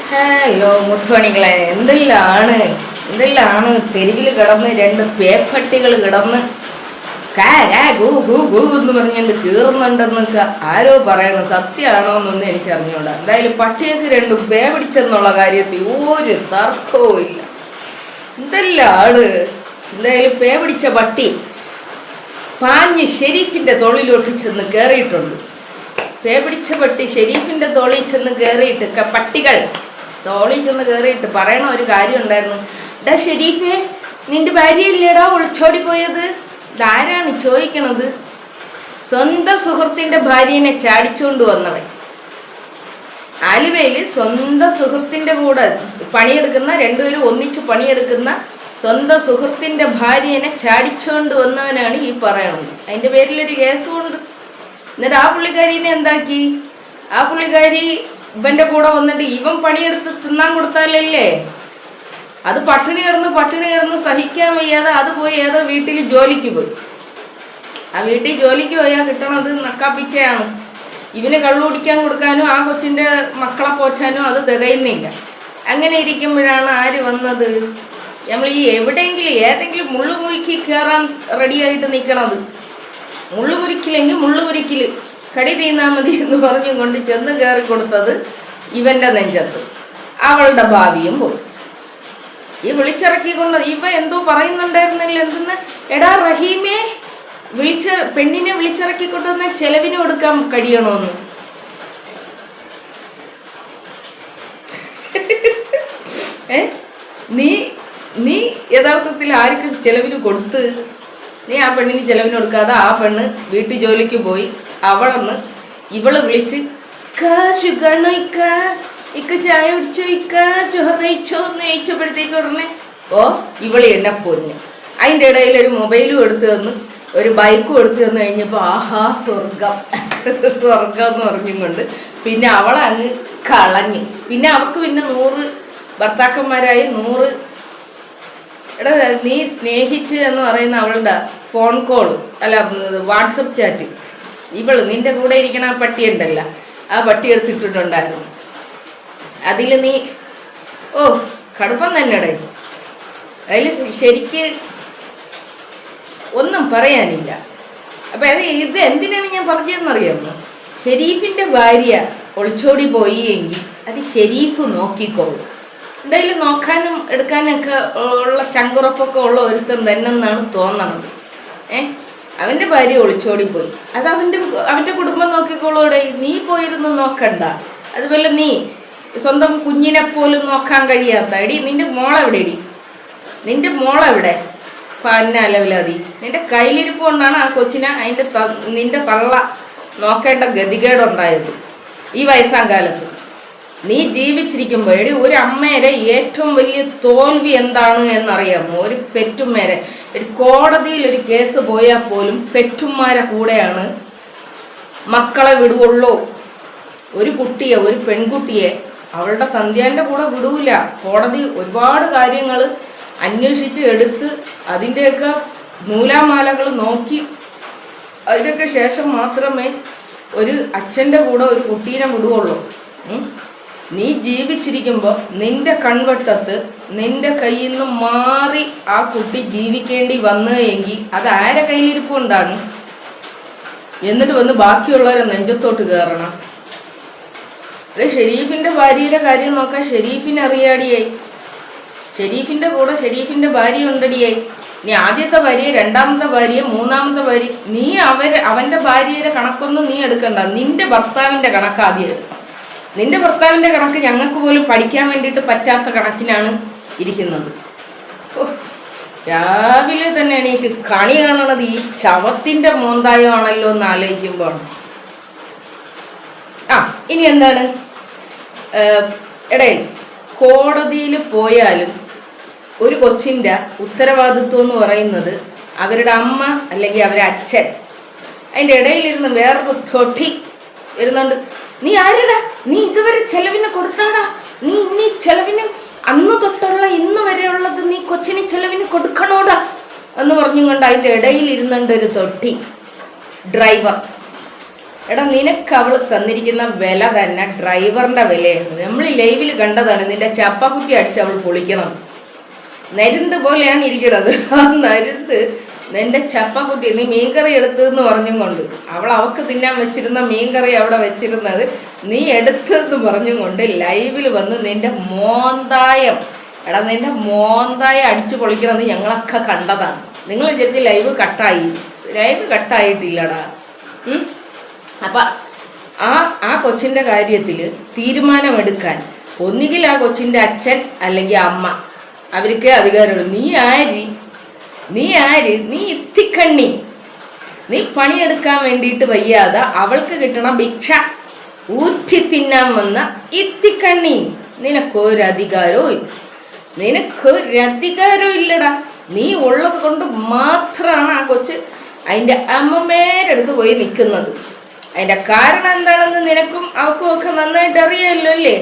Hello മുത്തുമണികളെ, എന്തെല്ലാണ് തെരുവിൽ കിടന്ന് രണ്ട് പേപ്പട്ടികൾ കിടന്ന് കാ കാ ഗൂ ഗൂ ഗൂ എന്ന് പറഞ്ഞുകൊണ്ട് കീറുന്നുണ്ടെന്നൊക്കെ ആരോ പറയണം. സത്യമാണോ എന്നൊന്നും എനിക്ക് അറിഞ്ഞൂടാ. എന്തായാലും പട്ടിയൊക്കെ രണ്ടും പേ പിടിച്ചെന്നുള്ള കാര്യത്തിൽ ഒരു തർക്കവും ഇല്ല. എന്തായാലും പേ പിടിച്ച പട്ടി പാഞ്ഞ് ഷെരീഫിന്റെ തൊളിലോട്ട് ചെന്ന് കയറിയിട്ടുണ്ട്. പേ പിടിച്ച പട്ടി ഷെരീഫിന്റെ തോളിൽ ചെന്ന് കയറിയിട്ട് പട്ടികൾ തോളിൽ ചെന്ന് കയറിയിട്ട് പറയണ ഒരു കാര്യം ഉണ്ടായിരുന്നു. ഡാ ഷെരീഫേ, നിന്റെ ഭാര്യയല്ലേടാ ഒളിച്ചോടി പോയത്? ഇതാരാണ് ചോദിക്കണത്? സ്വന്തം സുഹൃത്തിന്റെ ഭാര്യനെ ചാടിച്ചോണ്ട് വന്നവൻ. ആലുവയിൽ സ്വന്തം സുഹൃത്തിന്റെ കൂടെ പണിയെടുക്കുന്ന, രണ്ടുപേരും ഒന്നിച്ച് പണിയെടുക്കുന്ന സ്വന്തം സുഹൃത്തിന്റെ ഭാര്യനെ ചാടിച്ചോണ്ട് വന്നവനാണ് ഈ പറയണത്. അതിന്റെ പേരിലൊരു കേസും ഉണ്ട്. എന്നിട്ട് ആ പുള്ളിക്കാരിനെ എന്താക്കി? ആ പുള്ളിക്കാരി ഇവന്റെ കൂടെ വന്നിട്ട് ഇവൻ പണിയെടുത്ത് തിന്നാൻ കൊടുത്താലല്ലേ, അത് പട്ടിണി കിടന്ന് സഹിക്കാൻ വയ്യാതെ അത് പോയി ഏതോ വീട്ടിൽ ജോലിക്ക് പോയി. ആ വീട്ടിൽ ജോലിക്ക് പോയാൽ കിട്ടണത് നക്കാപ്പിച്ചയാണ്. ഇവന് കള്ളു കുടിക്കാൻ കൊടുക്കാനും ആ കൊച്ചിൻ്റെ മക്കളെ പോച്ചാനും അത് തികയുന്നില്ല. അങ്ങനെ ഇരിക്കുമ്പോഴാണ് ആര് വന്നത്? നമ്മൾ ഈ എവിടെയെങ്കിലും ഏതെങ്കിലും മുള്ളുമുറിക്ക് കയറാൻ റെഡിയായിട്ട് നിൽക്കണത്. മുള്ളുമുറിക്കില്ലെങ്കിൽ മുള്ളുമുറിക്കിൽ കടി തീന്നാ മതി എന്ന് പറഞ്ഞും കൊണ്ട് ചെന്ന് കയറി കൊടുത്തത് ഇവന്റെ നെഞ്ചത്ത്. അവളുടെ ഭാവിയും പോയി. ഈ വിളിച്ചിറക്കിക്കൊണ്ട് ഇവ എന്തോ പറയുന്നുണ്ടായിരുന്നില്ല, എന്തെന്ന്, എടാ റഹീമേ, പെണ്ണിനെ വിളിച്ചിറക്കിക്കൊണ്ടുവന്ന ചെലവിന് കൊടുക്കാൻ കഴിയണോന്ന്. നീ യഥാർത്ഥത്തിൽ ആർക്ക് ചെലവിന് കൊടുത്ത്? നീ ആ പെണ്ണിന് ചെലവിന് കൊടുക്കാതെ ആ പെണ്ണ് വീട്ടു ജോലിക്ക് പോയി. അവളന്ന് ഇവള് വിളിച്ച് ചായ ചോദിച്ചോന്ന് ചോദിച്ചപ്പോഴത്തേക്ക് ഉടനെ ഇവള് എന്നെ പൊന്നു. അതിൻ്റെ ഇടയിൽ ഒരു മൊബൈലും എടുത്തു തന്ന്, ഒരു ബൈക്കും എടുത്തു തന്നു കഴിഞ്ഞപ്പോൾ ആഹാ സ്വർഗം എന്ന് പറഞ്ഞും കൊണ്ട് പിന്നെ അവളങ്ങ് കളഞ്ഞ്. പിന്നെ അവൾക്ക് പിന്നെ 100 ഭർത്താക്കന്മാരായി 100. എടാ, നീ സ്നേഹിച്ച് എന്ന് പറയുന്ന അവളുടെ ഫോൺ കോൾ അല്ല വാട്സപ്പ് ചാറ്റ് ഇവള് നിന്റെ കൂടെ ഇരിക്കണ ആ പട്ടി ഉണ്ടല്ല, ആ പട്ടി എടുത്തിട്ടുണ്ടായിരുന്നു. അതിൽ നീ കടുപ്പം തന്നെടേ. അതിൽ ശരിക്ക് ഒന്നും പറയാനില്ല. അപ്പം ഇത് എന്തിനാണ് ഞാൻ പറഞ്ഞതെന്നറിയാമോ? ഷെരീഫിൻ്റെ ഭാര്യ ഒളിച്ചോടി പോയി എങ്കിൽ അത് ഷെരീഫ് നോക്കിക്കോളും. എന്തായാലും നോക്കാനും എടുക്കാനൊക്കെ ഉള്ള ചങ്കുറപ്പൊക്കെ ഉള്ള ഒരുത്തൻ തന്നെന്നാണ് തോന്നണത്. അവൻ്റെ ഭാര്യ ഒളിച്ചോടിപ്പോയി, അത് അവൻ്റെ കുടുംബം നോക്കിക്കോളൂടെ. നീ പോയിരുന്നു നോക്കണ്ട. അതുപോലെ നീ സ്വന്തം കുഞ്ഞിനെ പോലും നോക്കാൻ കഴിയാത്ത നിന്റെ മോളെവിടെ പന്നലവിലാതി. നിന്റെ കയ്യിലിരിപ്പ് കൊണ്ടാണ് ആ കൊച്ചിനെ നിന്റെ തള്ള നോക്കേണ്ട ഗതികേടുണ്ടായത് ഈ വയസ്സാം കാലത്ത്. നീ ജീവിച്ചിരിക്കുമ്പോൾ ഒരു അമ്മേരെ ഏറ്റവും വലിയ തോൽവി എന്താണ് എന്നറിയാമോ? ഒരു പെറ്റുമ്മേരെ ഒരു കോടതിയിൽ ഒരു കേസ് പോയാൽ പോലും പെറ്റുമ്മാരെ കൂടെയാണ് മക്കളെ വിടുകയുള്ളൂ. ഒരു കുട്ടിയെ, ഒരു പെൺകുട്ടിയെ അവളുടെ തന്ത്യാൻ്റെ കൂടെ വിടൂല. കോടതി ഒരുപാട് കാര്യങ്ങൾ അന്വേഷിച്ച് എടുത്ത് അതിൻ്റെയൊക്കെ നൂലാമാലകൾ നോക്കി അതിനൊക്കെ ശേഷം മാത്രമേ ഒരു അച്ഛൻ്റെ കൂടെ ഒരു കുട്ടീനെ വിടുകയുള്ളൂ. നീ ജീവിച്ചിരിക്കുമ്പോൾ നിന്റെ കൺവട്ടത്ത് നിന്റെ കയ്യിൽ നിന്ന് മാറി ആ കുട്ടി ജീവിക്കേണ്ടി വന്നു എങ്കിൽ അത് ആരെ കയ്യിലിരിപ്പുണ്ടാണ്? എന്നിട്ട് വന്ന് ബാക്കിയുള്ളവരെ നെഞ്ചത്തോട്ട് കയറണം. ഷെരീഫിൻ്റെ ഭാര്യയുടെ കാര്യം നോക്കാൻ ഷെരീഫിന് അറിയാടിയായി. ഷെരീഫിൻ്റെ കൂടെ ഷെരീഫിൻ്റെ ഭാര്യ ഉണ്ടടിയായി. നീ ആദ്യത്തെ ഭാര്യ, രണ്ടാമത്തെ ഭാര്യ, മൂന്നാമത്തെ ഭാര്യ, നീ അവൻ്റെ ഭാര്യയുടെ കണക്കൊന്നും നീ എടുക്കണ്ട. നിന്റെ ഭർത്താവിൻ്റെ കണക്ക് ആദ്യം എടുക്കണം. നിന്റെ ഭർത്താവിൻ്റെ കണക്ക് ഞങ്ങൾക്ക് പോലും പഠിക്കാൻ വേണ്ടിയിട്ട് പറ്റാത്ത കണക്കിനാണ് ഇരിക്കുന്നത്. രാവിലെ തന്നെ എണീറ്റ് കണി കാണണത് ഈ ശവത്തിൻ്റെ മോന്തായമാണല്ലോ എന്ന് ആലോചിക്കുമ്പോൾ. ഇനി എന്താണ്? കോടതിയിൽ പോയാലും ഒരു കൊച്ചിൻ്റെ ഉത്തരവാദിത്വം എന്ന് പറയുന്നത് അവരുടെ അമ്മ അല്ലെങ്കിൽ അവരുടെ അച്ഛൻ. അതിൻ്റെ ഇടയിലിരുന്ന് വേറൊരു തൊട്ടി ഇരുന്നുണ്ട്. നീ ആരടാ? നീ ഇതുവരെ ചെലവിന് കൊടുത്താടാ? നീ ചെലവിന് അന്ന് തൊട്ടുള്ള ഇന്ന് വരെയുള്ളത് നീ കൊച്ചിന് ചെലവിന് കൊടുക്കണോടാ എന്ന് പറഞ്ഞും കൊണ്ട് അതിൻ്റെ ഇടയിൽ ഇരുന്നുണ്ട് ഒരു തൊട്ടി ഡ്രൈവർ. എടാ നിനക്ക് അവൾ തന്നിരിക്കുന്ന വില തന്നെ ഡ്രൈവറിന്റെ വിലയാണ്. നമ്മൾ ലൈവിൽ കണ്ടതാണ് നിന്റെ ചപ്പക്കുറ്റി അടിച്ച് അവൾ പൊളിക്കണം. നരുന്ത് പോലെയാണ് ഇരിക്കണത്. ആ നരുന്ത് നിന്റെ ചപ്പക്കുട്ടി നീ മീൻകറി എടുത്തതെന്ന് പറഞ്ഞും കൊണ്ട് അവൾക്ക് തിന്നാൻ വെച്ചിരുന്ന മീൻകറി അവിടെ വെച്ചിരുന്നത് നീ എടുത്തതെന്ന് പറഞ്ഞും കൊണ്ട് ലൈവിൽ വന്ന് നിന്റെ മോന്തായം നിന്റെ മോന്തായം അടിച്ചു പൊളിക്കണമെന്ന് ഞങ്ങളൊക്കെ കണ്ടതാണ്. നിങ്ങൾ വിചാരിച്ച് ലൈവ് കട്ടായിട്ടില്ലടാ. അപ്പം ആ കൊച്ചിൻ്റെ കാര്യത്തിൽ തീരുമാനമെടുക്കാൻ ഒന്നുകിൽ ആ കൊച്ചിൻ്റെ അച്ഛൻ അല്ലെങ്കിൽ അമ്മ, അവർക്കേ അധികാരമുള്ളൂ. നീ ആര്? നീ ഇത്തിക്കണ്ണി. നീ പണിയെടുക്കാൻ വേണ്ടിയിട്ട് വയ്യാതെ അവൾക്ക് കിട്ടണ ഭിക്ഷ ഊറ്റി തിന്നാൻ വന്ന ഇത്തിക്കണ്ണി. നിനക്കൊരധികാരവും ഇല്ലടാ. നീ ഉള്ളത് കൊണ്ട് മാത്രമാണ് ആ കൊച്ച് അതിൻ്റെ അമ്മമ്മേരടുത്ത് പോയി നിൽക്കുന്നത്. അതിൻ്റെ കാരണം എന്താണെന്ന് നിനക്കും അവക്കും ഒക്കെ നന്നായിട്ട് അറിയാമല്ലോ അല്ലേ?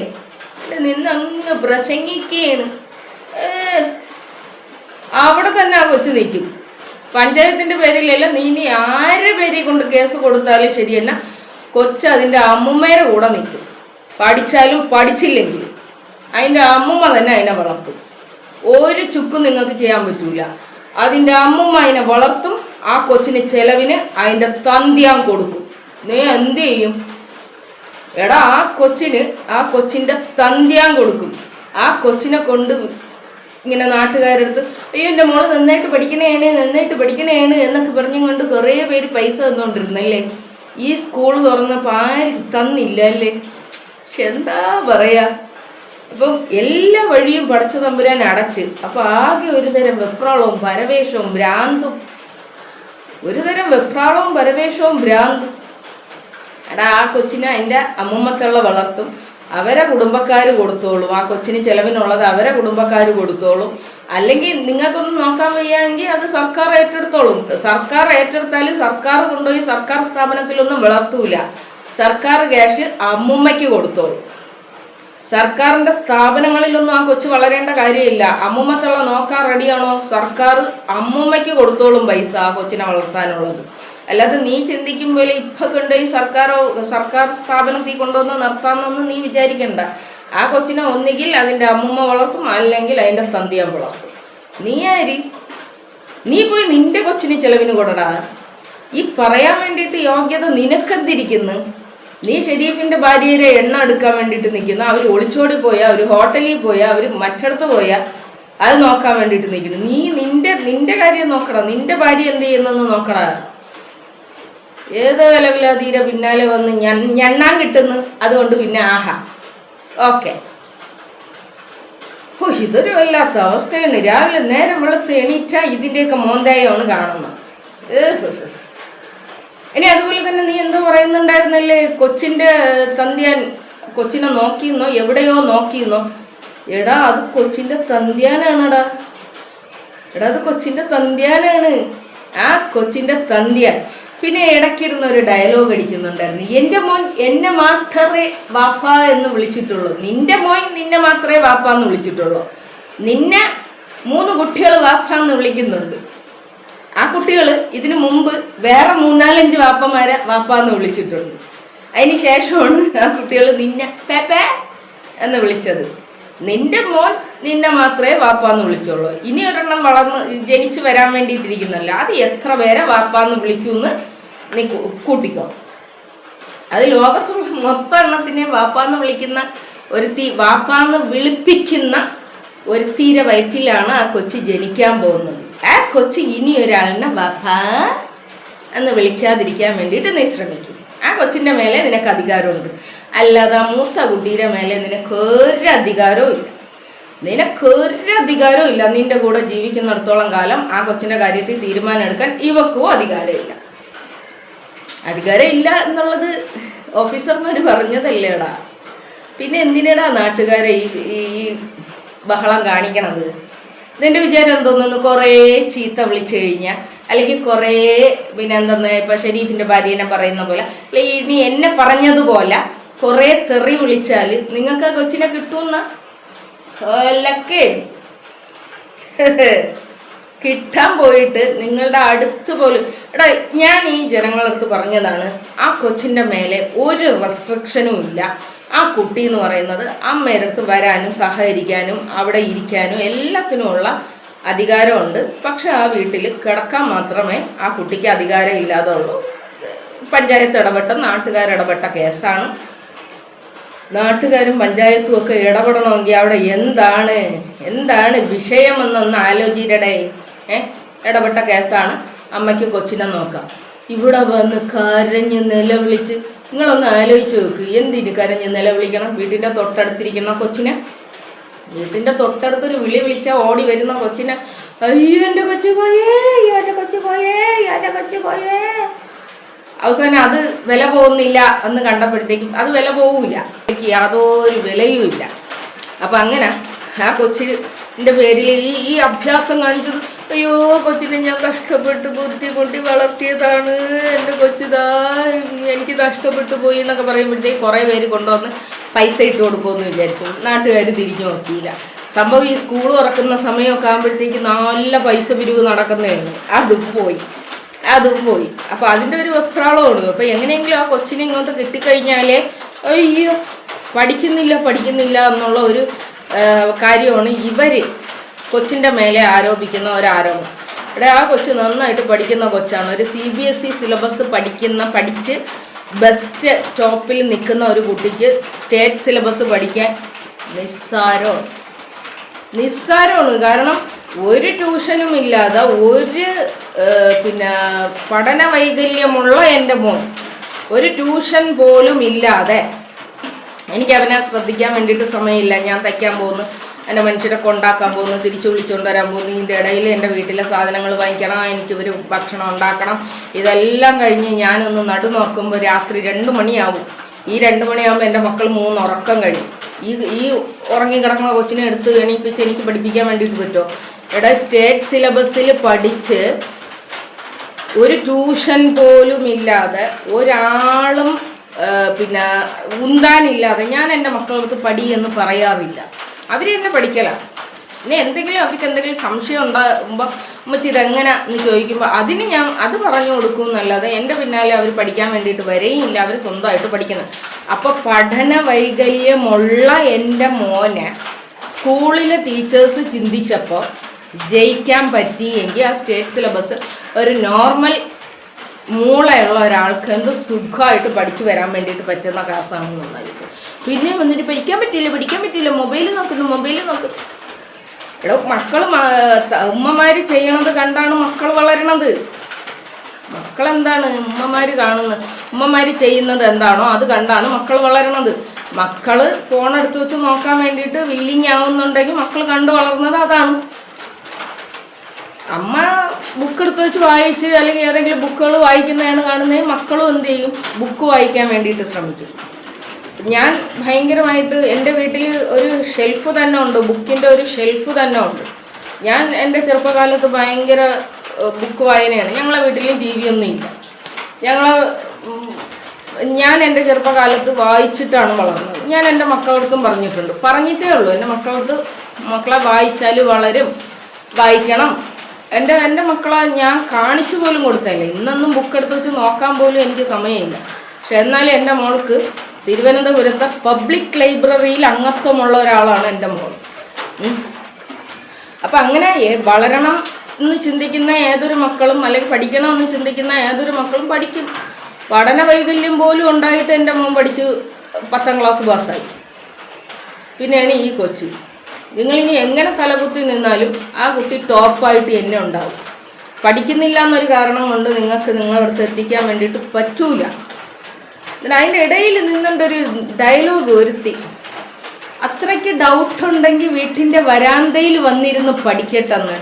നിന്നങ്ങ് പ്രസംഗിക്കുകയാണ്. അവിടെ തന്നെ ആ കൊച്ചു നിൽക്കും. പഞ്ചായത്തിൻ്റെ പേരിലല്ല, നീ ആരുടെ പേരിൽ കൊണ്ട് കേസ് കൊടുത്താലും ശരിയല്ല, കൊച്ച് അതിൻ്റെ അമ്മുമ്മേരെ കൂടെ നിൽക്കും. പഠിച്ചാലും പഠിച്ചില്ലെങ്കിലും അതിൻ്റെ അമ്മുമ്മ തന്നെ അതിനെ വളർത്തും. ഒരു ചുക്കും നിങ്ങൾക്ക് ചെയ്യാൻ പറ്റൂല. അതിൻ്റെ അമ്മുമ്മ അതിനെ വളർത്തും. ആ കൊച്ചിന് ചെലവിന് അതിൻ്റെ തന്ത്യാൻ കൊടുക്കും. നീ എന്ത് ചെയ്യും? എടാ ആ കൊച്ചിൻ്റെ തന്ത്യാൻ കൊടുക്കും. ആ കൊച്ചിനെ കൊണ്ട് ഇങ്ങനെ നാട്ടുകാരെടുത്ത് അയ്യോ എൻ്റെ മോള് നന്നായിട്ട് പഠിക്കണേണ് എന്നൊക്കെ പറഞ്ഞും കൊണ്ട് കുറേ പേര് പൈസ തന്നുകൊണ്ടിരുന്നല്ലേ. ഈ സ്കൂൾ തുറന്നപ്പോൾ ആരും തന്നില്ല അല്ലേ? പക്ഷെ എന്താ പറയാ, ഇപ്പം എല്ലാ വഴിയും പടച്ച തമ്പുരാൻ അടച്ച്. അപ്പം ആകെ ഒരുതരം വെപ്രാളവും പരവേഷവും ഭ്രാന്തും. എടാ ആ കൊച്ചിനെ അതിൻ്റെ അമ്മൂമ്മത്തുള്ള വളർത്തും. അവരെ കുടുംബക്കാർ കൊടുത്തോളും. ആ കൊച്ചിന് ചിലവിനുള്ളത് അവരെ കുടുംബക്കാർ കൊടുത്തോളും. അല്ലെങ്കിൽ നിങ്ങൾക്കൊന്നും നോക്കാൻ വയ്യാമെങ്കിൽ അത് സർക്കാർ ഏറ്റെടുത്തോളും. സർക്കാർ ഏറ്റെടുത്താലും സർക്കാർ കൊണ്ടുപോയി സർക്കാർ സ്ഥാപനത്തിലൊന്നും വളർത്തൂല. സർക്കാർ ക്യാഷ് അമ്മൂമ്മയ്ക്ക് കൊടുത്തോളും. സർക്കാരിൻ്റെ സ്ഥാപനങ്ങളിലൊന്നും ആ കൊച്ചു വളരേണ്ട കാര്യമില്ല. അമ്മൂമ്മത്തുള്ള നോക്കാൻ റെഡിയാണോ? സർക്കാർ അമ്മൂമ്മയ്ക്ക് കൊടുത്തോളും പൈസ ആ കൊച്ചിനെ വളർത്താനുള്ളത്. അല്ലാതെ നീ ചിന്തിക്കും പോലെ ഇപ്പം കൊണ്ടുപോയി സർക്കാർ സ്ഥാപനത്തിൽ കൊണ്ടുവന്ന് നിർത്താമെന്നൊന്നും നീ വിചാരിക്കണ്ട. ആ കൊച്ചിനെ ഒന്നുകിൽ അതിൻ്റെ അമ്മൂമ്മ വളർത്തും, അല്ലെങ്കിൽ അതിൻ്റെ തന്തിയാൻ വളർത്തും. നീ പോയി നിന്റെ കൊച്ചിന് ചെലവിന് കൊടുടാ. ഈ പറയാൻ വേണ്ടിയിട്ട് യോഗ്യത നിനക്കെന്തിരിക്കുന്നു? നീ ഷെരീഫിൻ്റെ ഭാര്യയുടെ എണ്ണ എടുക്കാൻ വേണ്ടിയിട്ട് നിൽക്കുന്നു. അവർ ഒളിച്ചോടി പോയാൽ, അവർ ഹോട്ടലിൽ പോയാൽ, അവർ മറ്റടുത്ത് പോയാൽ അത് നോക്കാൻ വേണ്ടിയിട്ട് നിൽക്കുന്നു. നീ നിന്റെ കാര്യം നോക്കടാ. നിന്റെ ഭാര്യ എന്ത് ചെയ്യുന്നെന്ന് നോക്കടാ. ഏതോ ലവിലാതീരെ പിന്നാലെ വന്ന് ഞണ്ണാൻ കിട്ടുന്നു. അതുകൊണ്ട് പിന്നെ ആഹാ ഓക്കെ. ഇതൊരു വല്ലാത്ത അവസ്ഥയാണ്. രാവിലെ നേരം വെളുത്ത് എണീറ്റാൽ ഇതിൻ്റെയൊക്കെ മോന്തായമാണ് കാണുന്നത്. ഇനി അതുപോലെ തന്നെ നീ എന്തോ പറയുന്നുണ്ടായിരുന്നല്ലേ, കൊച്ചിൻ്റെ തന്ത്യാൻ കൊച്ചിനെ നോക്കിയെന്നോ എവിടെയോ നോക്കിയെന്നോ. എടാ അത് കൊച്ചിൻ്റെ തന്ത്യാനാണടാ. അത് കൊച്ചിൻ്റെ തന്ത്യാനാണ്. ആ കൊച്ചിൻ്റെ തന്ത്യാൻ. പിന്നെ ഇടയ്ക്കിരുന്ന ഒരു ഡയലോഗ് അടിക്കുന്നുണ്ടായിരുന്നു. എൻ്റെ മോൻ എന്നെ മാത്രമേ വാപ്പ എന്ന് വിളിച്ചിട്ടുള്ളൂ. നിന്റെ മോൻ നിന്നെ മാത്രമേ വാപ്പ എന്ന് വിളിച്ചിട്ടുള്ളൂ. നിന്നെ 3 കുട്ടികൾ വാപ്പ എന്ന് വിളിക്കുന്നുണ്ട്. ആ കുട്ടികൾ ഇതിനു മുമ്പ് വേറെ 3-4-5 വാപ്പമാരെ വാപ്പ എന്ന് വിളിച്ചിട്ടുണ്ട്. അതിന് ശേഷമാണ് ആ കുട്ടികൾ നിന്നെ പേപ്പേ എന്ന് വിളിച്ചത്. നിന്റെ മോൻ നിന്നെ മാത്രമേ വാപ്പ എന്ന് വിളിച്ചുള്ളൂ. ഇനി ഒരെണ്ണം ജനിച്ചു വരാൻ വേണ്ടിയിട്ടിരിക്കുന്നല്ല. അത് എത്ര പേരെ വാപ്പ എന്ന് വിളിക്കുമെന്ന് നീ കൂട്ടിക്കോ. അത് ലോകത്തുള്ള മൊത്തം എണ്ണത്തിനെ വാപ്പാന്ന് വിളിക്കുന്ന വാപ്പാന്ന് വിളിപ്പിക്കുന്ന ഒരുത്തീരെ വയറ്റിലാണ് ആ കൊച്ചി ജനിക്കാൻ പോകുന്നത്. ആ കൊച്ചി ഇനി ഒരാളിനെ വാപ്പ എന്ന് വിളിക്കാതിരിക്കാൻ വേണ്ടിയിട്ട് നീ ശ്രമിക്കും. ആ കൊച്ചിൻ്റെ മേലെ നിനക്ക് അധികാരമുണ്ട്. അല്ലാതെ ആ മൂത്ത കുട്ടിയുടെ മേലെ നിനക്കൊരു അധികാരവും ഇല്ല. നിന്റെ കൂടെ ജീവിക്കുന്നിടത്തോളം കാലം ആ കൊച്ചിൻ്റെ കാര്യത്തിൽ തീരുമാനം എടുക്കാൻ ഇവക്കും അധികാരമില്ല എന്നുള്ളത് ഓഫീസർമാർ പറഞ്ഞതല്ലേടാ. പിന്നെ എന്തിനാടാ നാട്ടുകാരെ ഈ ബഹളം കാണിക്കണത്? നിന്റെ വിചാരം എന്തോന്നു? കുറേ ചീത്ത വിളിച്ചു കഴിഞ്ഞാൽ, അല്ലെങ്കിൽ കുറേ പിന്നെ എന്തെന്ന് ഇപ്പം ഷെരീഫിൻ്റെ ഭാര്യനെ പറയുന്ന പോലെ, അല്ലെങ്കിൽ ഇനി എന്നെ പറഞ്ഞതുപോലെ കുറേ തെറി വിളിച്ചാൽ നിങ്ങൾക്ക് ആ കൊച്ചിനെ കിട്ടുമെന്ന കൊല്ലൊക്കെ കിട്ടാൻ പോയിട്ട് നിങ്ങളുടെ അടുത്ത് പോലും എടാ, ഞാൻ ഈ ജനങ്ങളടുത്ത് പറഞ്ഞതാണ്, ആ കൊച്ചിൻ്റെ മേലെ ഒരു റെസ്ട്രിക്ഷനും ഇല്ല. ആ കുട്ടി എന്ന് പറയുന്നത് അമ്മയടുത്ത് വരാനും സഹകരിക്കാനും അവിടെ ഇരിക്കാനും എല്ലാത്തിനുമുള്ള അധികാരമുണ്ട്. പക്ഷെ ആ വീട്ടിൽ കിടക്കാൻ മാത്രമേ ആ കുട്ടിക്ക് അധികാരം ഇല്ലാതെ ഉള്ളൂ. പഞ്ചായത്ത് ഇടപെട്ട, നാട്ടുകാരിടപെട്ട കേസാണ്. നാട്ടുകാരും പഞ്ചായത്തും ഒക്കെ ഇടപെടണമെങ്കിൽ അവിടെ എന്താണ് വിഷയമെന്നൊന്ന് ആലോചിച്ചിടേ. ഇടപെട്ട കേസാണ്. അമ്മയ്ക്ക് കൊച്ചിനെ നോക്കാം. ഇവിടെ വന്ന് കരഞ്ഞ് നിലവിളിച്ച്, നിങ്ങളൊന്ന് ആലോചിച്ച് നോക്ക്, എന്തിന് കരഞ്ഞ് നിലവിളിക്കണം? വീട്ടിൻ്റെ തൊട്ടടുത്തിരിക്കുന്ന കൊച്ചിനെ, വീട്ടിൻ്റെ തൊട്ടടുത്തൊരു വിളി വിളിച്ചാൽ ഓടി വരുന്ന കൊച്ചിനെ, അയ്യോ എൻ്റെ കൊച്ചു പോയേ, എൻ്റെ കൊച്ചു പോയേ, എൻ്റെ കൊച്ചു പോയേ. അവസാനം അത് വില പോകുന്നില്ല എന്ന് കണ്ടപ്പോഴത്തേക്കും അത് വില പോവില്ല, എനിക്ക് യാതൊരു വിലയും ഇല്ല. അപ്പം അങ്ങനെ ആ കൊച്ചിൻ്റെ പേരിൽ ഈ അഭ്യാസം കാണിച്ചത്, അയ്യോ കൊച്ചിനെ ഞാൻ കഷ്ടപ്പെട്ട് ബുദ്ധിമുട്ടി വളർത്തിയതാണ്, എൻ്റെ കൊച്ചിതാ എനിക്ക് നഷ്ടപ്പെട്ടു പോയി എന്നൊക്കെ പറയുമ്പോഴത്തേക്ക് കുറേ പേര് കൊണ്ടുവന്ന് പൈസ ഇട്ട് കൊടുക്കുമെന്ന് വിചാരിച്ചു. നാട്ടുകാർ തിരിഞ്ഞു നോക്കിയില്ല. സംഭവം ഈ സ്കൂൾ തുറക്കുന്ന സമയമൊക്കെ ആകുമ്പോഴത്തേക്ക് നല്ല പൈസ പിരിവ് നടക്കുന്നതാണ്. അതും പോയി. അപ്പോൾ അതിൻ്റെ ഒരു വെപ്രാളമാണ്. അപ്പോൾ എങ്ങനെയെങ്കിലും ആ കൊച്ചിനെ ഇങ്ങോട്ട് കിട്ടിക്കഴിഞ്ഞാലേ അയ്യോ പഠിക്കുന്നില്ല എന്നുള്ള ഒരു കാര്യമാണ് ഇവർ കൊച്ചിൻ്റെ മേലെ ആരോപിക്കുന്ന ഒരാരോപണം. ഇവിടെ ആ കൊച്ച് നന്നായിട്ട് പഠിക്കുന്ന കൊച്ചാണ്. ഒരു CBSE സിലബസ് പഠിച്ച് ബെസ്റ്റ് ടോപ്പിൽ നിൽക്കുന്ന ഒരു കുട്ടിക്ക് സ്റ്റേറ്റ് സിലബസ് പഠിക്കാൻ നിസ്സാരമാണ്. കാരണം ഒരു ട്യൂഷനും ഇല്ലാതെ ഒരു പഠന വൈകല്യമുള്ള എൻ്റെ മോൻ ഒരു ട്യൂഷൻ പോലും ഇല്ലാതെ, എനിക്കവനെ ശ്രദ്ധിക്കാൻ വേണ്ടിയിട്ട് സമയമില്ല. ഞാൻ തയ്ക്കാൻ പോകുന്നു, എൻ്റെ മനുഷ്യരെ കൊണ്ടാക്കാൻ പോകുന്നു, തിരിച്ചു വിളിച്ചുകൊണ്ട് വരാൻ പോകുന്നു, ഇതിൻ്റെ ഇടയിൽ എൻ്റെ വീട്ടിലെ സാധനങ്ങൾ വാങ്ങിക്കണം, എനിക്കിവർ ഭക്ഷണം ഉണ്ടാക്കണം. ഇതെല്ലാം കഴിഞ്ഞ് ഞാനൊന്ന് നടു നോക്കുമ്പോൾ രാത്രി 2 മണിയാവും. ഈ 2 മണിയാകുമ്പോൾ എൻ്റെ മക്കൾ 3 ഉറക്കം കഴിയും. ഈ ഉറങ്ങി കിടക്കുന്ന കൊച്ചിനെ എടുത്ത് എണീപ്പിച്ച് എനിക്ക് പഠിപ്പിക്കാൻ വേണ്ടിയിട്ട് പറ്റുമോ? ഇവിടെ സ്റ്റേറ്റ് സിലബസിൽ പഠിച്ച് ഒരു ട്യൂഷൻ പോലും ഇല്ലാതെ ഒരാളും ഉന്താനില്ലാതെ ഞാൻ എൻ്റെ മക്കളടുത്ത് പഠി എന്ന് പറയാറില്ല. അവരെന്നെ പഠിക്കലാണ്. പിന്നെ അവർക്ക് എന്തെങ്കിലും സംശയം ഉണ്ടാകുമ്പോൾ ഉമ്മച്ചി ഇതെങ്ങനെ എന്ന് ചോദിക്കുമ്പോൾ അതിന് ഞാൻ അത് പറഞ്ഞു കൊടുക്കും എന്നല്ലാതെ എൻ്റെ പിന്നാലെ അവർ പഠിക്കാൻ വേണ്ടിയിട്ട് വരെയില്ല. അവർ സ്വന്തമായിട്ട് പഠിക്കുന്നത്. അപ്പോൾ പഠന വൈകല്യമുള്ള എൻ്റെ മോനെ സ്കൂളിലെ ടീച്ചേഴ്സ് ചിന്തിച്ചപ്പോൾ ജയിക്കാൻ പറ്റിയെങ്കിൽ ആ സ്റ്റേറ്റ് സിലബസ് ഒരു നോർമൽ മൂളയുള്ള ഒരാൾക്ക് എന്ത് സുഖമായിട്ട് പഠിച്ചു വരാൻ വേണ്ടിയിട്ട് പറ്റുന്ന ക്ലാസ്സാണെന്നുള്ളത്. പിന്നെ വന്നിട്ട് പഠിക്കാൻ പറ്റില്ല, മൊബൈൽ നോക്കുന്നു. ഇവിടെ മക്കൾ ഉമ്മമാർ ചെയ്യണത് കണ്ടാണ് മക്കൾ വളരണത്. മക്കളെന്താണ് ഉമ്മമാർ കാണുന്നത്, ഉമ്മമാർ ചെയ്യുന്നത് എന്താണോ അത് കണ്ടാണ് മക്കൾ വളരണത്. മക്കൾ ഫോണെടുത്ത് വെച്ച് നോക്കാൻ വേണ്ടിയിട്ട് വില്ലിങ് ആവുന്നുണ്ടെങ്കിൽ മക്കൾ കണ്ടു വളർന്നത് അതാണ്. അമ്മ ബുക്ക് എടുത്ത് വെച്ച് വായിച്ച് അല്ലെങ്കിൽ ഏതെങ്കിലും ബുക്കുകൾ വായിക്കുന്നതാണ് കാണുന്നത്, മക്കളും എന്ത് ചെയ്യും, ബുക്ക് വായിക്കാൻ വേണ്ടിയിട്ട് ശ്രമിക്കും. ഞാൻ ഭയങ്കരമായിട്ട് എൻ്റെ വീട്ടിൽ ഒരു ഷെൽഫ് തന്നെ ഉണ്ട്, ബുക്കിൻ്റെ ഒരു ഷെൽഫ് തന്നെ ഉണ്ട്. ഞാൻ എൻ്റെ ചെറുപ്പകാലത്ത് ഭയങ്കര ബുക്ക് വായനയാണ്. ഞങ്ങളെ വീട്ടിലും TV ഒന്നും ഇല്ല. ഞാൻ എൻ്റെ ചെറുപ്പകാലത്ത് വായിച്ചിട്ടാണ് വളർന്നത്. ഞാൻ എൻ്റെ മക്കളടുത്തും പറഞ്ഞിട്ടേ ഉള്ളൂ. എൻ്റെ മക്കളെ വായിച്ചാൽ വളരും, വായിക്കണം. എൻ്റെ മക്കളെ ഞാൻ കാണിച്ചു പോലും കൊടുത്തല്ലേ. ഇന്നൊന്നും ബുക്ക് എടുത്ത് വെച്ച് നോക്കാൻ പോലും എനിക്ക് സമയമില്ല. പക്ഷെ എന്നാലും എൻ്റെ മോൾക്ക് തിരുവനന്തപുരത്തെ പബ്ലിക് ലൈബ്രറിയിൽ അംഗത്വമുള്ള ഒരാളാണ് എൻ്റെ മോൾ. അപ്പം അങ്ങനെ വളരണം എന്ന് ചിന്തിക്കുന്ന ഏതൊരു മക്കളും അല്ലെങ്കിൽ പഠിക്കണമെന്ന് ചിന്തിക്കുന്ന ഏതൊരു മക്കളും പഠിക്കും. പഠന വൈകല്യം പോലും ഉണ്ടായിട്ട് എൻ്റെ മോൻ പഠിച്ച് 10ാം ക്ലാസ് പാസ്സായി. പിന്നെയാണ് ഈ കൊച്ചി. നിങ്ങളിനി എങ്ങനെ തലകുത്തി നിന്നാലും ആ കുട്ടി ടോപ്പായിട്ട് തന്നെ ഉണ്ടാവും. പഠിക്കുന്നില്ല എന്നൊരു കാരണം കൊണ്ട് നിങ്ങൾക്ക് നിങ്ങളടുത്ത് എത്തിക്കാൻ വേണ്ടിയിട്ട് പറ്റൂല. എന്നിട്ട് അതിൻ്റെ ഇടയിൽ നിന്നുകൊണ്ടൊരു ഡയലോഗ് ഒരുത്തി, അത്രയ്ക്ക് ഡൗട്ടുണ്ടെങ്കിൽ വീട്ടിൻ്റെ വരാന്തയിൽ വന്നിരുന്ന് പഠിക്കട്ടെന്ന്.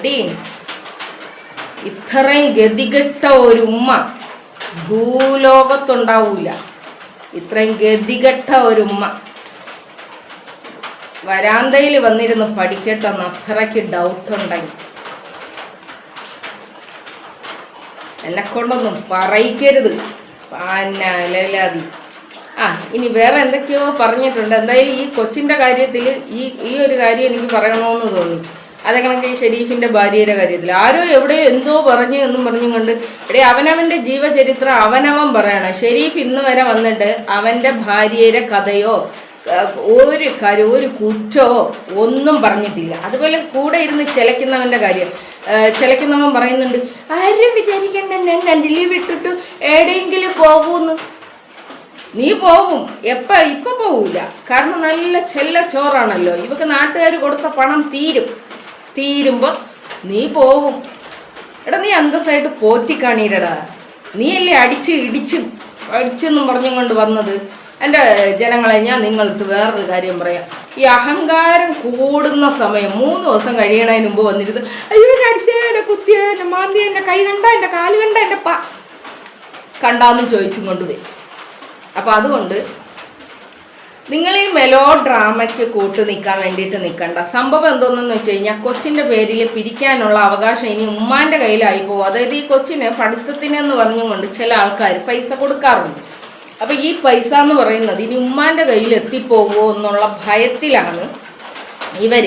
ഇത്രയും ഗതികെട്ട ഒരു ഉമ്മ ഭൂലോകത്തുണ്ടാവൂല. ഇത്രയും ഗതികെട്ട ഒരു ഉമ്മ വരാന്തയിൽ വന്നിരുന്ന് പഠിക്കട്ടെന്ന് അത്രയ്ക്ക് ഡൗട്ടുണ്ടെങ്കിൽ എന്നെക്കൊണ്ടൊന്നും പറയിക്കരുത്. ലലാതി. ഇനി വേറെ എന്തൊക്കെയോ പറഞ്ഞിട്ടുണ്ട്. എന്തായാലും ഈ കൊച്ചിൻ്റെ കാര്യത്തിൽ ഈ ഒരു കാര്യം എനിക്ക് പറയണമെന്ന് തോന്നി. അതേ കണക്ക് ഈ ഷെരീഫിന്റെ ഭാര്യയുടെ കാര്യത്തിൽ ആരോ എവിടെയോ എന്തോ പറഞ്ഞു എന്നും പറഞ്ഞും കൊണ്ട് ഇവിടെ അവനവന്റെ ജീവചരിത്രം അവനവൻ പറയണം. ഷെരീഫ് ഇന്ന് വരെ വന്നിട്ട് അവന്റെ ഭാര്യയുടെ കഥയോ ഒരു കാര്യം ഒരു കുറ്റമോ ഒന്നും പറഞ്ഞിട്ടില്ല. അതുപോലെ കൂടെ ഇരുന്ന് ചിലയ്ക്കുന്നവന്റെ കാര്യം ചിലയ്ക്കുന്നവൻ പറയുന്നുണ്ട്, ആരും വിചാരിക്കണ്ട ഞാൻ രണ്ടിലി വിട്ടിട്ട് എവിടെയെങ്കിലും പോകൂന്ന്. നീ പോവും, ഇപ്പൊ പോവൂല, കാരണം നല്ല ചെല്ല ചോറാണല്ലോ. ഇവക്ക് നാട്ടുകാർ കൊടുത്ത പണം തീരുമ്പോൾ നീ പോവും. എടാ നീ അന്തസ്സായിട്ട് പോറ്റിക്കാണീരടാ. നീയല്ലേ അടിച്ചെന്നും പറഞ്ഞും കൊണ്ട് വന്നത്. എൻ്റെ ജനങ്ങളെ ഞാൻ നിങ്ങൾക്ക് വേറൊരു കാര്യം പറയാം. ഈ അഹങ്കാരം കൂടുന്ന സമയം 3 ദിവസം കഴിയണതിന് മുമ്പ് വന്നിരുന്നത്, അയ്യോ എന്നെ അടിച്ചേ, എന്നെ കുത്തിയേ, എന്നെ മാന്തിയ, എൻ്റെ കൈ കണ്ട, എൻ്റെ കാല് കണ്ട, എൻ്റെ കണ്ടാന്നും ചോദിച്ചും കൊണ്ടുപോയി. അപ്പം അതുകൊണ്ട് നിങ്ങൾ ഈ മെലോ ഡ്രാമയ്ക്ക് കൂട്ട് നിൽക്കാൻ വേണ്ടിയിട്ട് നിൽക്കണ്ട. സംഭവം എന്തോന്നെന്ന് വെച്ച് കഴിഞ്ഞാൽ കൊച്ചിൻ്റെ പേരിൽ പിരിക്കാനുള്ള അവകാശം ഇനി ഉമ്മാൻ്റെ കയ്യിലായി പോകും. അതായത് ഈ കൊച്ചിന് പഠിത്തത്തിനെന്ന് പറഞ്ഞുകൊണ്ട് ചില ആൾക്കാർ പൈസ കൊടുക്കാറുണ്ട്. അപ്പം ഈ പൈസ എന്ന് പറയുന്നത് ഇനി ഉമ്മാൻ്റെ കയ്യിൽ എത്തിപ്പോകുമോ എന്നുള്ള ഭയത്തിലാണ് ഇവർ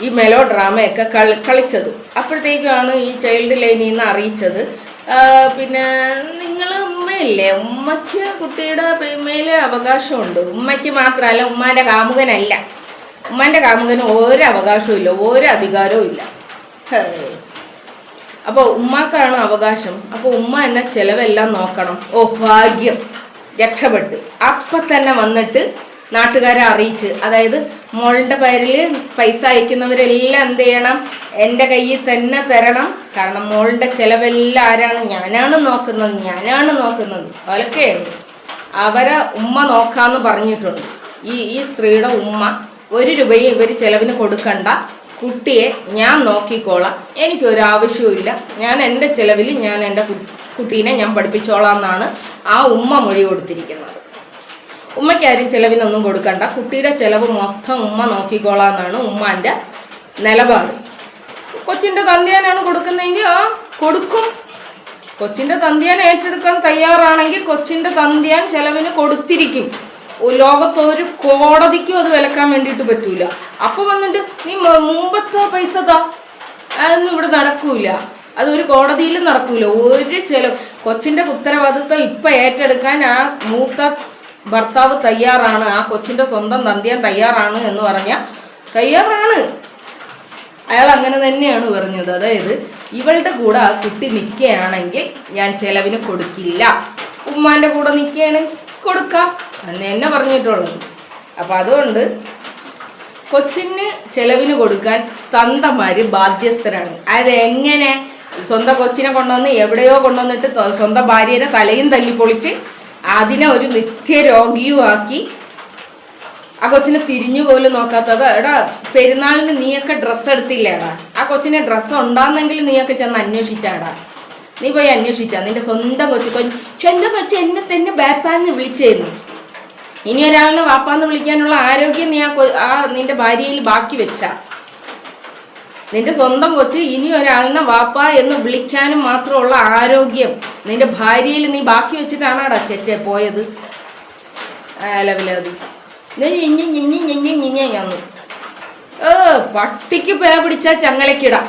ഈ മെലോ ഡ്രാമയൊക്കെ കളിച്ചത്. അപ്പോഴത്തേക്കാണ് ഈ ചൈൽഡ് ലൈനിൽ നിന്ന് അറിയിച്ചത്, പിന്നെ നിങ്ങൾ ഉമ്മയില്ലേ, ഉമ്മയ്ക്ക് കുട്ടിയുടെ മേലെ അവകാശമുണ്ട്. ഉമ്മയ്ക്ക് മാത്രമല്ല, ഉമ്മാൻ്റെ കാമുകനല്ല, ഉമ്മാൻ്റെ കാമുകന് ഒരു അവകാശവും ഇല്ല, ഒരു അധികാരവും ഇല്ല. അപ്പോൾ ഉമ്മാക്കാണ് അവകാശം. അപ്പോൾ ഉമ്മ എന്നെ ചിലവെല്ലാം നോക്കണം. ഓ ഭാഗ്യം, രക്ഷപ്പെട്ട്. അപ്പം തന്നെ വന്നിട്ട് നാട്ടുകാരെ അറിയിച്ച്, അതായത് മോളുടെ പേരിൽ പൈസ അയക്കുന്നവരെല്ലാം എന്ത് ചെയ്യണം, എൻ്റെ കയ്യിൽ തന്നെ തരണം. കാരണം മോളുടെ ചിലവെല്ലാം ആരാണ്, ഞാനാണ് നോക്കുന്നത്. അവരൊക്കെയാണ് അവരെ ഉമ്മ നോക്കാമെന്ന് പറഞ്ഞിട്ടുണ്ട്. ഈ സ്ത്രീയുടെ ഉമ്മ 1 രൂപയും ഇവർ ചിലവിന് കൊടുക്കണ്ട, കുട്ടിയെ ഞാൻ നോക്കിക്കോളാം, എനിക്കൊരാവശ്യവും ഇല്ല, ഞാൻ എൻ്റെ ചിലവിൽ ഞാൻ എൻ്റെ കുട്ടീനെ ഞാൻ പഠിപ്പിച്ചോളാം എന്നാണ് ആ ഉമ്മ മൊഴി കൊടുത്തിരിക്കുന്നത്. ഉമ്മയ്ക്കാരും ചിലവിനൊന്നും കൊടുക്കണ്ട, കുട്ടിയുടെ ചിലവ് മൊത്തം ഉമ്മ നോക്കിക്കോളാം എന്നാണ് ഉമ്മാൻ്റെ നിലപാട്. കൊച്ചിൻ്റെ തന്തിയാനാണ് കൊടുക്കുന്നതെങ്കിൽ കൊടുക്കും. കൊച്ചിൻ്റെ തന്തിയാൻ ഏറ്റെടുക്കാൻ തയ്യാറാണെങ്കിൽ കൊച്ചിൻ്റെ തന്തിയാൻ ചിലവിന് കൊടുത്തിരിക്കും. ലോകത്തൊരു കോടതിക്കും അത് വിലക്കാൻ വേണ്ടിയിട്ട് പറ്റൂല. അപ്പോൾ വന്നിട്ട് നീ മുമ്പത്തെ പൈസ അതൊന്നും ഇവിടെ നടക്കൂല, അതൊരു കോടതിയിലും നടക്കൂല. ഒരു ചിലവ് കൊച്ചിൻ്റെ ഉത്തരവാദിത്വം ഇപ്പം ഏറ്റെടുക്കാൻ ആ മൂത്ത ഭർത്താവ് തയ്യാറാണ്, ആ കൊച്ചിൻ്റെ സ്വന്തം തന്തിയാൻ തയ്യാറാണ് എന്ന് പറഞ്ഞാൽ തയ്യാറാണ്. അയാൾ അങ്ങനെ തന്നെയാണ് പറഞ്ഞത്. അതായത് ഇവളുടെ കൂടെ ആ കുട്ടി നിൽക്കുകയാണെങ്കിൽ ഞാൻ ചിലവിന് കൊടുക്കില്ല, ഉമ്മാൻ്റെ കൂടെ നിൽക്കുകയാണെങ്കിൽ കൊടുക്കാം എന്നെ പറഞ്ഞിട്ടുള്ളത്. അപ്പം അതുകൊണ്ട് കൊച്ചിന് ചിലവിന് കൊടുക്കാൻ തന്തമാർ ബാധ്യസ്ഥരാണ്. അതായത് എങ്ങനെ സ്വന്തം കൊച്ചിനെ കൊണ്ടുവന്ന് എവിടെയോ കൊണ്ടുവന്നിട്ട് സ്വന്തം ഭാര്യയുടെ തലയും തല്ലിപ്പൊളിച്ച് അതിനെ ഒരു നിത്യരോഗിയും ആക്കി ആ കൊച്ചിനെ തിരിഞ്ഞു പോലും നോക്കാത്തത്. എടാ പെരുന്നാളിന് നീയൊക്കെ ഡ്രസ്സ് എടുത്തില്ലേടാ, ആ കൊച്ചിനെ ഡ്രസ്സ് ഉണ്ടാകുന്നെങ്കിൽ നീയൊക്കെ ചെന്ന് അന്വേഷിച്ചാടാ. നീ പോയി അന്വേഷിച്ചാ നിന്റെ സ്വന്തം സ്വന്തം കൊച്ചു എന്നെ തന്നെ ബാപ്പാന്ന് വിളിച്ചായിരുന്നു. ഇനി ഒരാളിനെ വാപ്പാന്ന് വിളിക്കാനുള്ള ആരോഗ്യം നീ നിന്റെ ഭാര്യയിൽ ബാക്കി വെച്ചാ. നിന്റെ സ്വന്തം കൊച്ച് ഇനി ഒരാളിനെ വാപ്പ എന്ന് വിളിക്കാനും മാത്രമുള്ള ആരോഗ്യം നിന്റെ ഭാര്യയിൽ നീ ബാക്കി വെച്ചിട്ടാണാടാ ചെറ്റെ പോയത്. ലെവലതി പട്ടിക്ക് പേ പിടിച്ചാൽ ചങ്ങലക്കിടാം,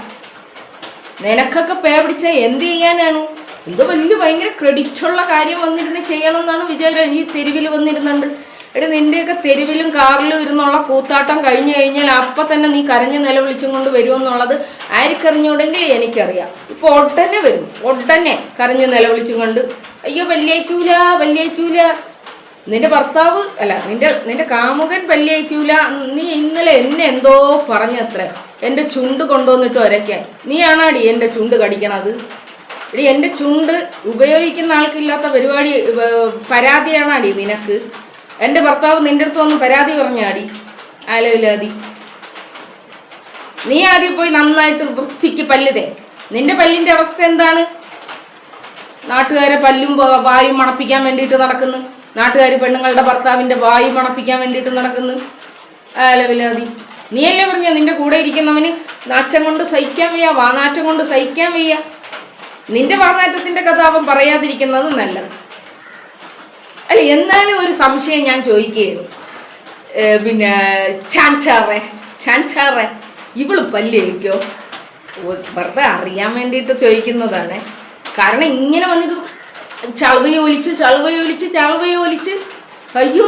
നിനക്കൊക്കെ പേ പിടിച്ചാൽ എന്ത് ചെയ്യാനാണ്? എന്തോ ഭയങ്കര ക്രെഡിറ്റുള്ള കാര്യം വന്നിരുന്ന് ചെയ്യണം എന്നാണ് വിചാരം. ഈ തെരുവിൽ വന്നിരുന്നുണ്ട്. എടി നിന്റെയൊക്കെ തെരുവിലും കാറിലും ഇരുന്നുള്ള കൂത്താട്ടം കഴിഞ്ഞു കഴിഞ്ഞാൽ അപ്പം തന്നെ നീ കരഞ്ഞ് നിലവിളിച്ചും കൊണ്ട് വരുമെന്നുള്ളത് ആർക്കറിഞ്ഞൂടെങ്കിൽ എനിക്കറിയാം. ഇപ്പോൾ ഉടനെ വരും, ഉടനെ കരഞ്ഞ് നിലവിളിച്ചും കൊണ്ട് അയ്യോ വല്യയ്ക്കൂല, നിന്റെ ഭർത്താവ് അല്ല നിന്റെ കാമുകൻ വല്യയ്ക്കൂല. നീ ഇന്നലെ എന്നെ എന്തോ പറഞ്ഞത്രേ, എൻ്റെ ചുണ്ട് കൊണ്ടുവന്നിട്ട് ഒരയ്ക്കാൻ. നീയാണാടി എൻ്റെ ചുണ്ട് കടിക്കണത്. എടി എൻ്റെ ചുണ്ട് ഉപയോഗിക്കുന്ന ആൾക്കില്ലാത്ത പരിപാടി പരാതിയാണാടി നിനക്ക്. എൻ്റെ ഭർത്താവ് നിൻ്റെ അടുത്ത് വന്ന് പരാതി പറഞ്ഞാടി ആലോചില്ലാതി. നീ ആദ്യം പോയി നന്നായിട്ട് വൃത്തിക്ക് പല്ലുതേ. നിന്റെ പല്ലിൻ്റെ അവസ്ഥ എന്താണ്? നാട്ടുകാരെ പല്ലും വായും മണപ്പിക്കാൻ വേണ്ടിയിട്ട് നടക്കുന്നു. നാട്ടുകാർ പെണ്ണുങ്ങളുടെ ഭർത്താവിൻ്റെ വായു മണപ്പിക്കാൻ വേണ്ടിയിട്ട് നടക്കുന്നു ആലോചില്ലാതി. നീയല്ലേ പറഞ്ഞ നിന്റെ കൂടെ ഇരിക്കുന്നവന് നാറ്റം കൊണ്ട് സഹിക്കാൻ വയ്യ, വാനാറ്റം കൊണ്ട് സഹിക്കാൻ വയ്യ. നിന്റെ വാനാറ്റത്തിൻ്റെ കഥ അവൻ പറയാതിരിക്കുന്നത് നല്ലത് അല്ല. എന്നാലും ഒരു സംശയം ഞാൻ ചോദിക്കുകയായിരുന്നു. പിന്നെ ചാൻചാറെ ഇവള് പല്ല് വയ്ക്കോ? വെറുതെ അറിയാൻ വേണ്ടിയിട്ട് ചോദിക്കുന്നതാണ്. കാരണം ഇങ്ങനെ വന്നിട്ട് ചളവയൊലിച്ച് അയ്യോ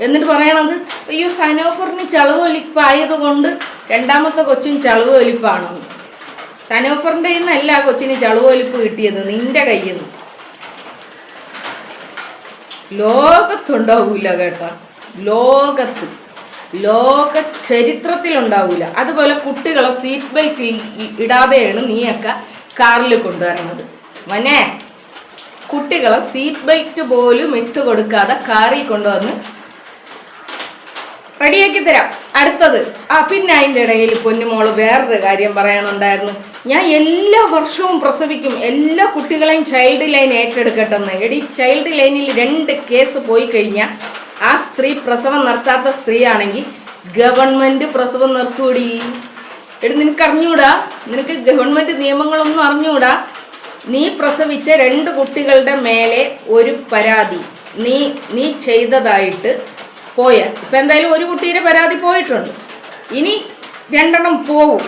എന്നിട്ട് പറയണത് അയ്യോ സനോഫറിന് ചളവ് ഒലിപ്പായത് കൊണ്ട് രണ്ടാമത്തെ കൊച്ചും ചളവ് ഒലിപ്പാണോ? സനോഫറിൻ്റെ നിന്നല്ല കൊച്ചിന് ചളവ് ഒലിപ്പ് കിട്ടിയത്, നിന്റെ കയ്യിൽ നിന്ന്. ലോകത്തുണ്ടാവൂല കേട്ടോ, ലോക ചരിത്രത്തിലുണ്ടാവൂല. അതുപോലെ കുട്ടികളെ സീറ്റ് ബെൽറ്റ് ഇടാതെയാണ് നീയൊക്കെ കാറിൽ കൊണ്ടുവരണത്. മനെ, കുട്ടികളെ സീറ്റ് ബെൽറ്റ് പോലും ഇട്ട് കൊടുക്കാതെ കാറിൽ കൊണ്ടുവന്ന് റെഡിയാക്കി തരാം. അടുത്തത് പിന്നെ അതിൻ്റെ ഇടയിൽ പൊന്നുമോള് വേറൊരു കാര്യം പറയാനുണ്ടായിരുന്നു. ഞാൻ എല്ലാ വർഷവും പ്രസവിക്കും, എല്ലാ കുട്ടികളെയും ചൈൽഡ് ലൈൻ ഏറ്റെടുക്കട്ടെന്ന്. എടി, ചൈൽഡ് ലൈനിൽ 2 കേസ് പോയി കഴിഞ്ഞാൽ ആ സ്ത്രീ പ്രസവം നിർത്താത്ത സ്ത്രീ ആണെങ്കിൽ ഗവൺമെൻറ് പ്രസവം നിർത്തൂടി. എടി, നിനക്ക് അറിഞ്ഞൂടാ? നിനക്ക് ഗവൺമെൻറ് നിയമങ്ങളൊന്നും അറിഞ്ഞൂടാ? നീ പ്രസവിച്ച 2 കുട്ടികളുടെ മേലെ ഒരു പരാതി നീ ചെയ്തതായിട്ട് പോയാൽ, ഇപ്പം എന്തായാലും ഒരു കുട്ടിയുടെ പരാതി പോയിട്ടുണ്ട്, ഇനി 2 പോവും.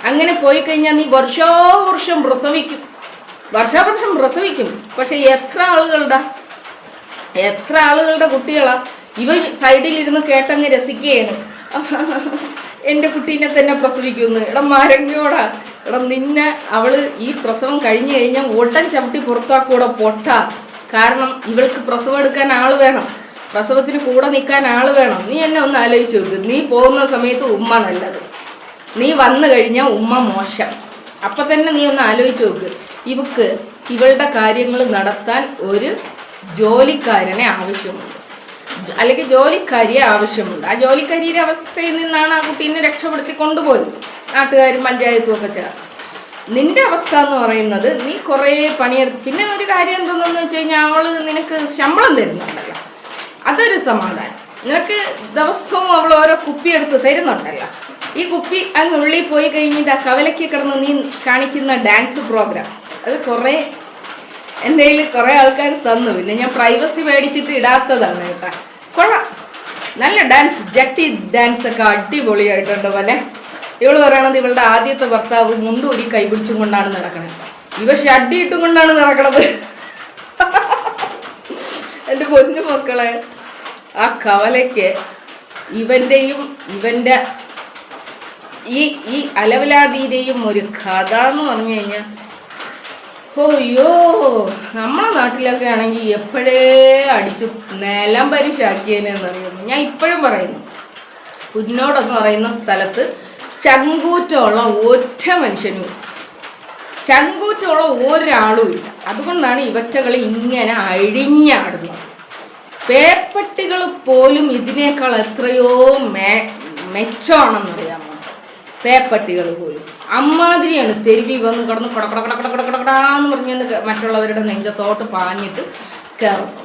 അങ്ങനെ പോയി കഴിഞ്ഞാൽ നീ വർഷാവർഷം പ്രസവിക്കും. പക്ഷെ എത്ര ആളുകളുടെ കുട്ടികളാ? ഇവ സൈഡിലിരുന്ന് കേട്ടങ്ങ് രസിക്കുകയാണ്, എൻ്റെ കുട്ടീനെ തന്നെ പ്രസവിക്കുന്നു. എടാ മരങ്ങോടാ, എടാ നിന്നെ അവള് ഈ പ്രസവം കഴിഞ്ഞു കഴിഞ്ഞാൽ ഉടൻ ചവിട്ടി പുറത്താക്കൂടെ പൊട്ട. കാരണം ഇവൾക്ക് പ്രസവം എടുക്കാൻ ആൾ വേണം, പ്രസവത്തിന് കൂടെ നിൽക്കാൻ ആൾ വേണം. നീ എന്നെ ഒന്ന് ആലോചിച്ച് നോക്ക്. നീ പോകുന്ന സമയത്ത് ഉമ്മ നല്ലത്, നീ വന്നു കഴിഞ്ഞാൽ ഉമ്മ മോശം. അപ്പം തന്നെ നീ ഒന്ന് ആലോചിച്ച് നോക്ക്. ഇവളുടെ കാര്യങ്ങൾ നടത്താൻ ഒരു ജോലിക്കാരനെ ആവശ്യമുണ്ട്, അല്ലെങ്കിൽ ജോലിക്കാരിയെ ആവശ്യമുണ്ട്. ആ ജോലിക്കാരിയുടെ അവസ്ഥയിൽ നിന്നാണ് ആ കുട്ടീനെ രക്ഷപ്പെടുത്തി കൊണ്ടുപോയത് നാട്ടുകാരും പഞ്ചായത്തും ഒക്കെ ചേർന്ന്. നിന്റെ അവസ്ഥ എന്ന് പറയുന്നത് നീ കുറേ പണിയെടുത്ത്, പിന്നെ ഒരു കാര്യം എന്തെന്ന് വെച്ച് കഴിഞ്ഞാൽ അവൾ നിനക്ക് ശമ്പളം തരുന്നുണ്ടല്ലോ, അതൊരു സമാധാനം. നിനക്ക് ദിവസവും അവൾ ഓരോ കുപ്പി എടുത്ത് തരുന്നുണ്ടല്ലോ. ഈ കുപ്പി അങ്ങ് ഉള്ളിൽ പോയി കഴിഞ്ഞിട്ട് ആ കവലയ്ക്ക് കിടന്ന് നീ കാണിക്കുന്ന ഡാൻസ് പ്രോഗ്രാം, അത് എൻ്റെ കയ്യിൽ കുറേ ആൾക്കാർ തന്നു. പിന്നെ ഞാൻ പ്രൈവസി മേടിച്ചിട്ട് ഇടാത്തതാണ് കേട്ടോ. കൊള്ളാം, നല്ല ഡാൻസ്, ജട്ടി ഡാൻസ് ഒക്കെ അടിപൊളിയായിട്ടുണ്ട്. പോലെ ഇവള് പറയണത് ഇവളുടെ ആദ്യത്തെ ഭർത്താവ് മുണ്ടൂരി കൈപിടിച്ചും കൊണ്ടാണ് നടക്കണത്, ഇവ ഷഡ്ഡി ഇട്ടും കൊണ്ടാണ് നടക്കണത്. എൻ്റെ പൊന്നു മക്കളെ, ആ കവലയ്ക്ക് ഇവൻ്റെ ഈ അലവലാതിയുടെയും ഒരു കഥ എന്ന് പറഞ്ഞു കഴിഞ്ഞാൽ, ഓയ്യോ, നമ്മളെ നാട്ടിലൊക്കെ ആണെങ്കിൽ എപ്പോഴേ അടിച്ച് നിലം പരിശാക്കിയതെന്നറിയുന്നു. ഞാൻ ഇപ്പോഴും പറയുന്നു, കുന്നോടെന്ന് പറയുന്ന സ്ഥലത്ത് ചങ്കൂറ്റമുള്ള ഒറ്റ മനുഷ്യനും, ചങ്കൂറ്റമുള്ള ഒരാളും ഇല്ല. അതുകൊണ്ടാണ് ഇവറ്റകൾ ഇങ്ങനെ അഴിഞ്ഞാടുന്നത്. പേപ്പട്ടികൾ പോലും ഇതിനേക്കാൾ എത്രയോ മെച്ചമാണെന്നറിയാമോ? പേപ്പട്ടികൾ പോലും അമ്മാതിരിയാണ് തെരുവി വന്ന് കിടന്ന് കടക്കടാന്ന് പറഞ്ഞുകൊണ്ട് മറ്റുള്ളവരുടെ നെഞ്ചത്തോട്ട് പാഞ്ഞിട്ട് കയറുന്നു.